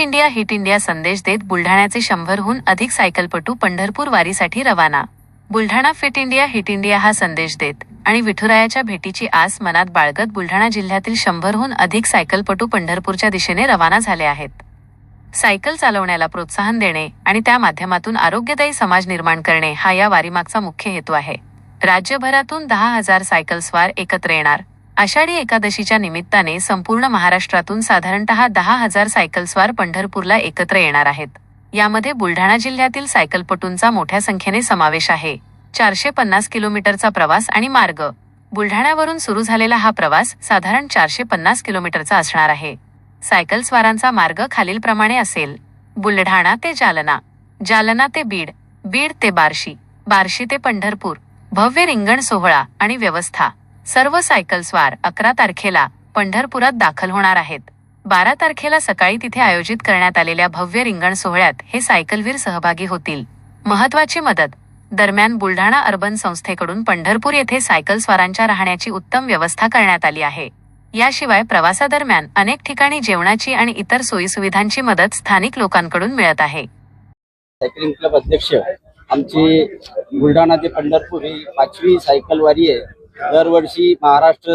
India hit India संदेश देत बुलढाण्याचे 100हून अधिक सायकलपटू पंढरपूर वारीसाठी रवाना। Buldhana fit India hit India हा संदेश देत आणि विठुरायाच्या भेटीची आस मनात बाळगत बुलढाणा जिल्ह्यातील 100हून अधिक सायकलपटू पंढरपूरच्या दिशेने रवाना झाले आहेत। सायकल चालवण्याला प्रोत्साहन देणे आणि त्या माध्यमातून आरोग्यदायी समाज निर्माण करणे हा या वारीमागचा मुख्य हेतू आहे। राज्यभरातून 10,000 सायकलस्वार एकत्र येणार। आषाढी एकादशीच्या निमित्ताने संपूर्ण महाराष्ट्रातून साधारणतः 10,000 सायकलस्वार पंढरपूरला एकत्र येणार आहेत। यामध्ये बुलढाणा जिल्ह्यातील सायकलपटूंचा मोठ्या संख्येने समावेश आहे। 450 किलोमीटरचा प्रवास आणि मार्ग। बुलढाण्यावरून सुरू झालेला हा प्रवास साधारण 450 किलोमीटरचा असणार आहे। सायकलस्वारांचा मार्ग खालीलप्रमाणे असेल: बुलढाणा ते जालना, जालना ते बीड, बीड ते बार्शी, बार्शी ते पंढरपूर। भव्य रिंगण सोहळा आणि व्यवस्था। सर्व सायकलस्वार 11 तारखेला पंढरपुरात दाखल होणार आहेत। 12 तारखेला सकाळी तिथे आयोजित करण्यात आलेल्या भव्य रिंगण सोहळ्यात हे सायकलवीर सहभागी होतील। महत्त्वाची मदत। दरम्यान बुलढाणा अर्बन संस्थेकडून पंढरपूर येथे सायकलस्वारांच्या राहण्याची उत्तम व्यवस्था करण्यात आली आहे। याशिवाय प्रवासादरम्यान अनेक ठिकाणी जेवणाची आणि इतर सोयीसुविधांची मदत स्थानिक लोकांकडून मिळत आहे। सायकलिंग क्लब अध्यक्ष आमची बुलढाणा ते पंढरपूर ही 5वी सायकल वारी आहे। दरवर्षी महाराष्ट्र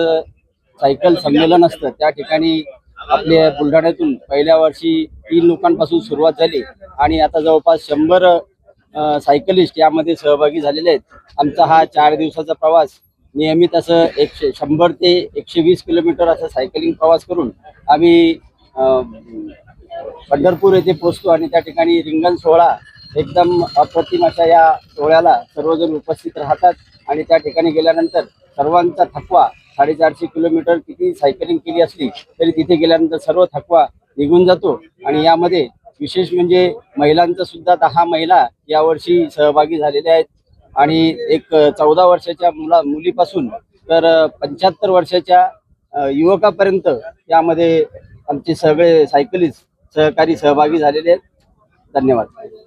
सायकल संमेलन असतं, त्या ठिकाणी आपल्या बुलढाण्यातून पहिल्या वर्षी 3 लोकांपासून सुरुवात झाली आणि आता जवळपास 100 सायकलिस्ट यामध्ये सहभागी झालेले आहेत। आमचा हा 4 दिवसाचा प्रवास नियमित असं 100 ते 120 किलोमीटर असा सायकलिंग प्रवास करून आम्ही पंढरपूर येथे पोहोचतो आणि त्या ठिकाणी रिंगण सोहळा एकदम अप्रतिम अशा या सोहळ्याला सर्वजण उपस्थित राहतात आणि त्या ठिकाणी गेल्यानंतर सर्वांचा थकवा 450 किलोमीटर किती सायकलिंग केली असली तरी तिथे गेल्यानंतर सर्व थकवा निघून जातो। आणि यामध्ये विशेष म्हणजे महिलांचा सुद्धा 10 महिला यावर्षी सहभागी झालेल्या आहेत आणि एक 14 वर्षाच्या मुलीपासून तर 75 वर्षाच्या युवकापर्यंत यामध्ये आमचे सगळे सायकलिस्ट सहकारी सहभागी झालेले आहेत। धन्यवाद।